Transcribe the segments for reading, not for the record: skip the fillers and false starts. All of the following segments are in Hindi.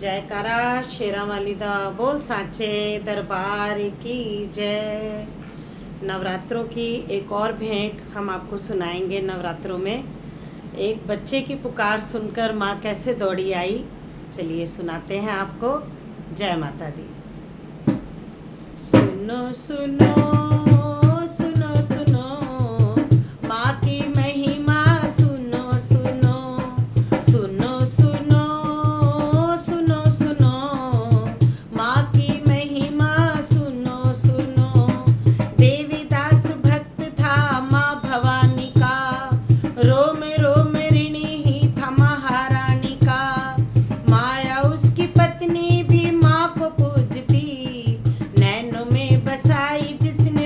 जयकारा शेरा वाली दा बोल सांचे दरबार की जय। नवरात्रों की एक और भेंट हम आपको सुनाएंगे। नवरात्रों में एक बच्चे की पुकार सुनकर माँ कैसे दौड़ी आई, चलिए सुनाते हैं आपको। जय माता दी। सुनो सुनो सुनो सुनो, माँ की महिमा सुनो सुनो। सुनो सुनो सुनो सुनो, माँ की महिमा सुनो सुनो। देवीदास भक्त था माँ भवानी का, रोम रोम ऋणी ही था महारानी का। माया उसकी पत्नी भी माँ को पूजती, नैनों में बसाई जिसने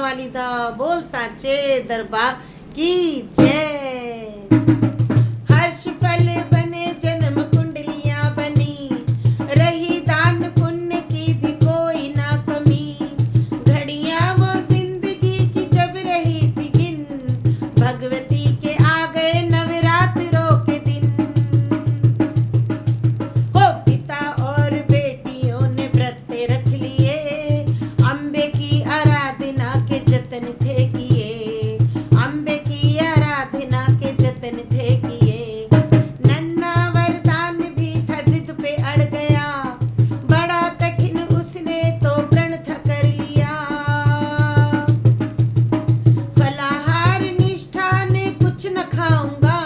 वाली दा बोल साचे दरबार की जय। हर्ष फल बने जन्म कुंडलियां बनी, रही दान पुण्य की भी कोई ना कमी। घड़ियां वो जिंदगी की जब रही थी गिन, भगवती के आ गए नवरात्रों के दिन। हो पिता और बेटियों ने व्रत रख लिए, अम्बे की आराधना के जतन थे किए, अम्बे की आराधना के जतन थे किए। नन्ना वरदान भी था जिद पे अड़ गया, बड़ा कठिन उसने तो प्रण था कर लिया। फलाहार निष्ठा ने कुछ न खाऊंगा,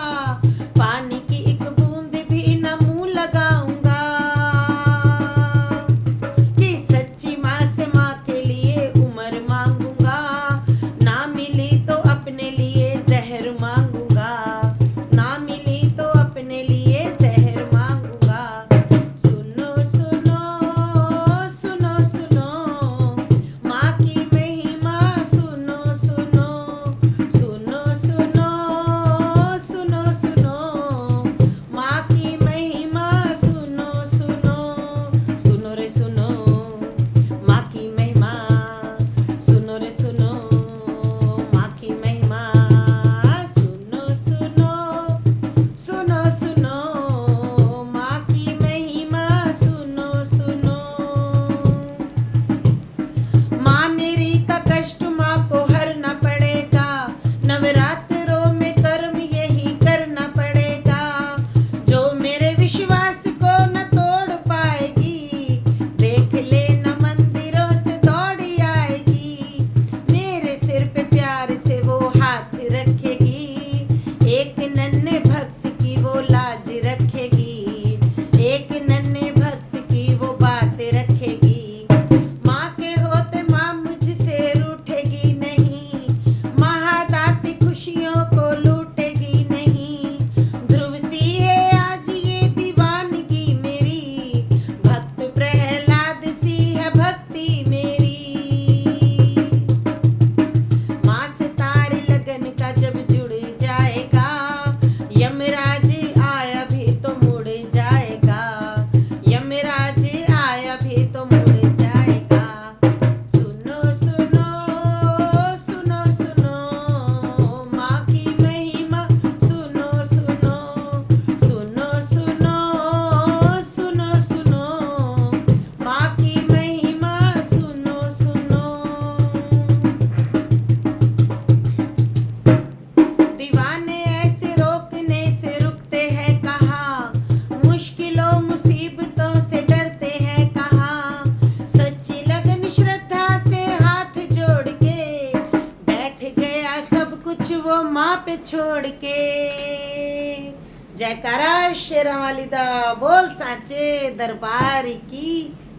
पानी की एक बूंद भी न मुंह लगाऊंगा। कि सच्ची माँ से माँ के लिए उम्र मांगूंगा, ना मिली तो अपने लिए जहर मांगूंगा, ना मिली तो अपने लिए जहर मांगूंगा। सुनो सुनो सुनो सुनो, माँ की महिमा सुनो सुनो, सुनो सुनो सुनो सुनो, माँ की महिमा सुनो सुनो, सुनो रे सुनो, माँ की महिमा सुनो रे सुनो, माँ की महिमा सुनो सुनो, सुनो सुनो, माँ की महिमा सुनो सुनो। माँ मेरी का कष्ट माँ को हरना पड़ेगा, नवरात्रों में कर्म यही करना पड़ेगा। जो मेरे विश्वास को न तोड़ पाएगी, देख लेना मंदिरों से दौड़ी आएगी। मेरे सिर पे प्यार से वो हाथ रखेगी, एक नन्हे भक्त की वो लाज रखेगी, एक नन्हे भक्त की वो बात रखेगी। माँ के होते माँ मुझसे रूठेगी नहीं, महादाती खुशियों को लूटेगी नहीं। ध्रुव सी है आज ये दीवानगी मेरी, भक्त प्रहलाद सी है भक्ति मेरी। माँ से तार लगन का जब जुड़ जाएगा, यमराज आया भी तो मुड़ जाएगा, यमराज आया भी तो मुड़ जाएगा। सुनो सुनो सुनो सुनो, माँ की महिमा सुनो सुनो, सुनो सुनो सुनो सुनो, माँ की महिमा सुनो सुनो। दीवाने ऐसे रोकने से रुकते हैं कहाँ, मुश्किलों मुसीबतों से डरते हैं कहाँ। सच्ची लगन श्रद्धा से हाथ जोड़ के, बैठ गया सब कुछ वो माँ पे छोड़ के। जयकारा शेरा वाली दा बोल साचे दरबार की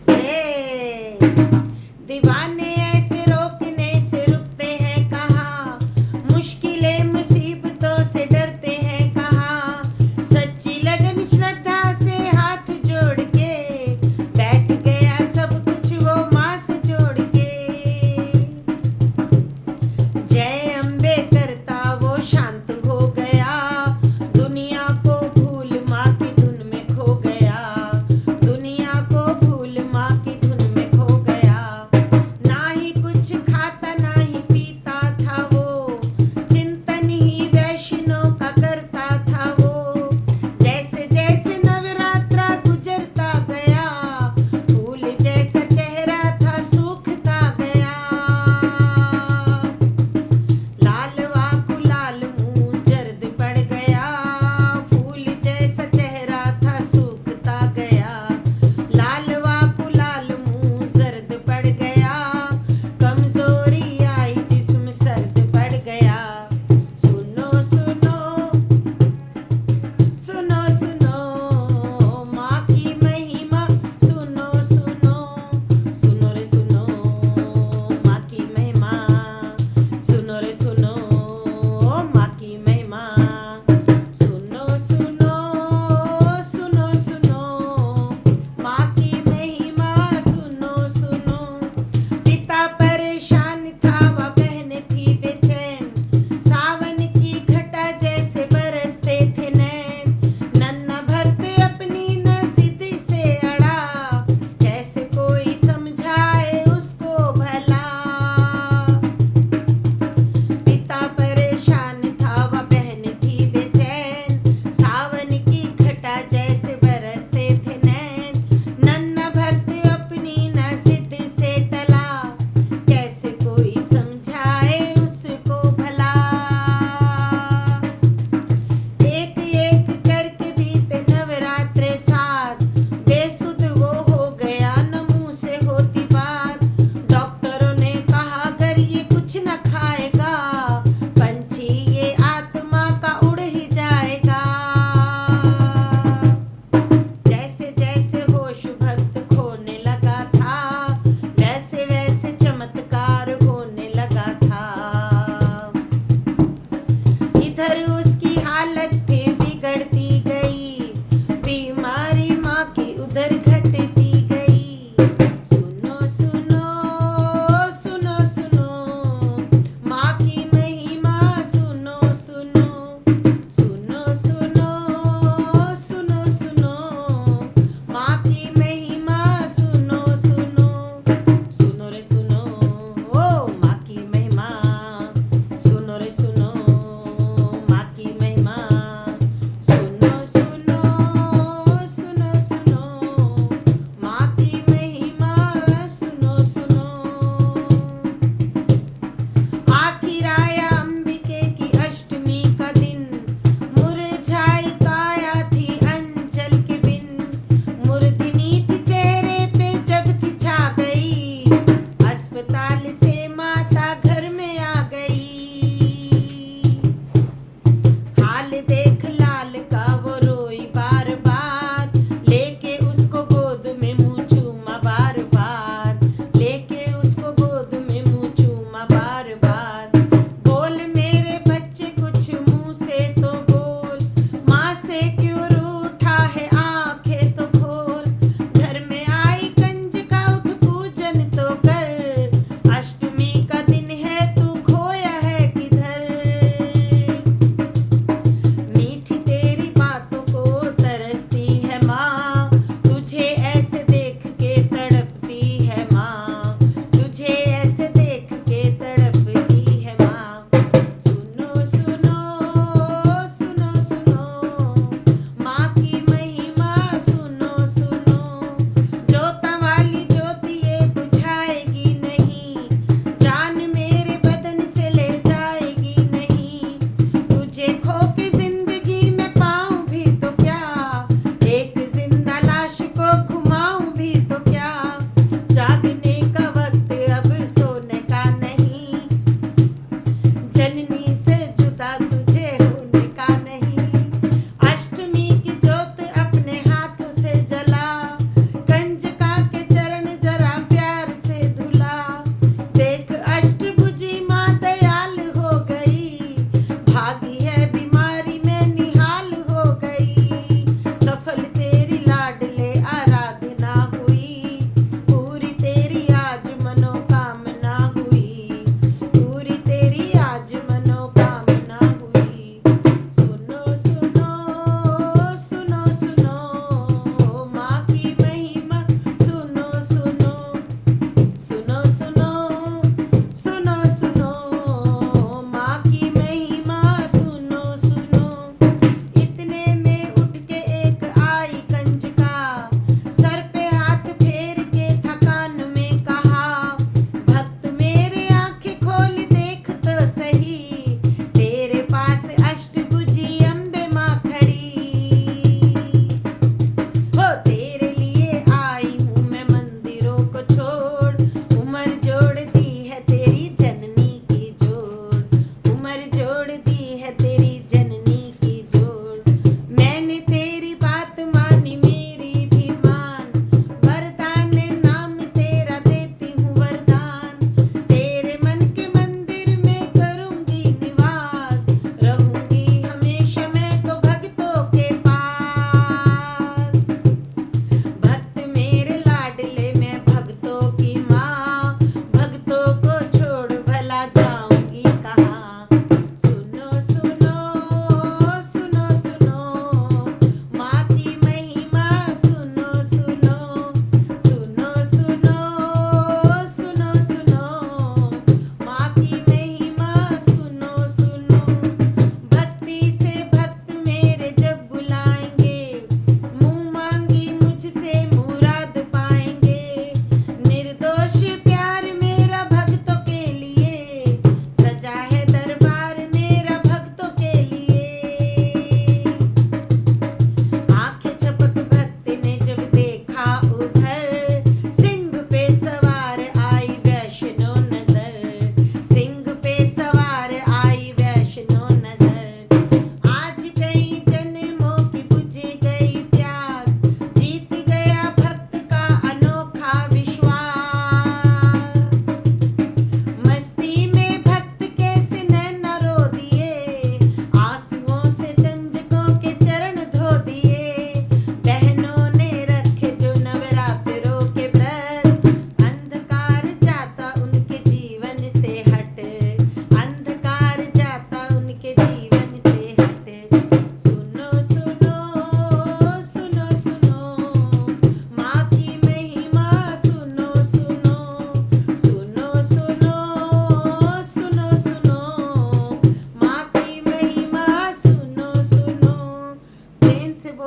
जय। दीवाने ऐसे रोकने से रुकते हैं कहाँ, मुश्किलें मुसीबतों से डरते हैं कहाँ। सच्ची लगन श्रद्धा से हाथ जोड़ के, बैठ गया सब कुछ वो माँ से जोड़ के। जय अम्बे करता वो शांत हो गया, दुनिया को भूल माँ की धुन में खो गया, दुनिया को भूल माँ की धुन में खो गया। ना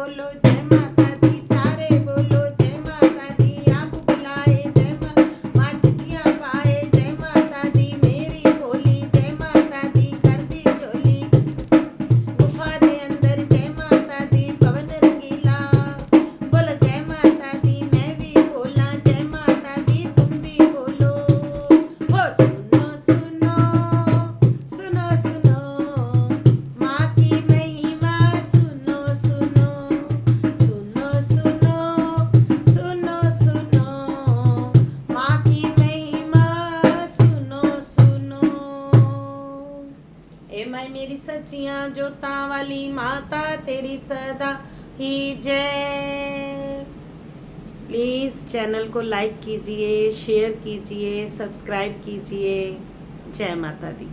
बोलो जय माता दी, सारे बोलो जय माता दी। आप बुलाए जय माँ चिट्ठियाँ पाए जय माता दी। मेरी बोली जय माता दी, कर दी चोली गुफा दे अंदर जय माता दी। पवन रंगीला बोलो जय माता दी, मैं भी बोला जय माता दी, तुम भी बोलो। हो सुनो सुनो सुनो सुनो माँ की महिमा, सुनो सुनो सुनो सुनो सुनो सुनो माँ की महिमा, सुनो सुनो। ए माई मेरी सच्चियाँ जोतां वाली माता तेरी सदा ही जय। प्लीज़ चैनल को लाइक कीजिए, शेयर कीजिए, सब्सक्राइब कीजिए। जय माता दी।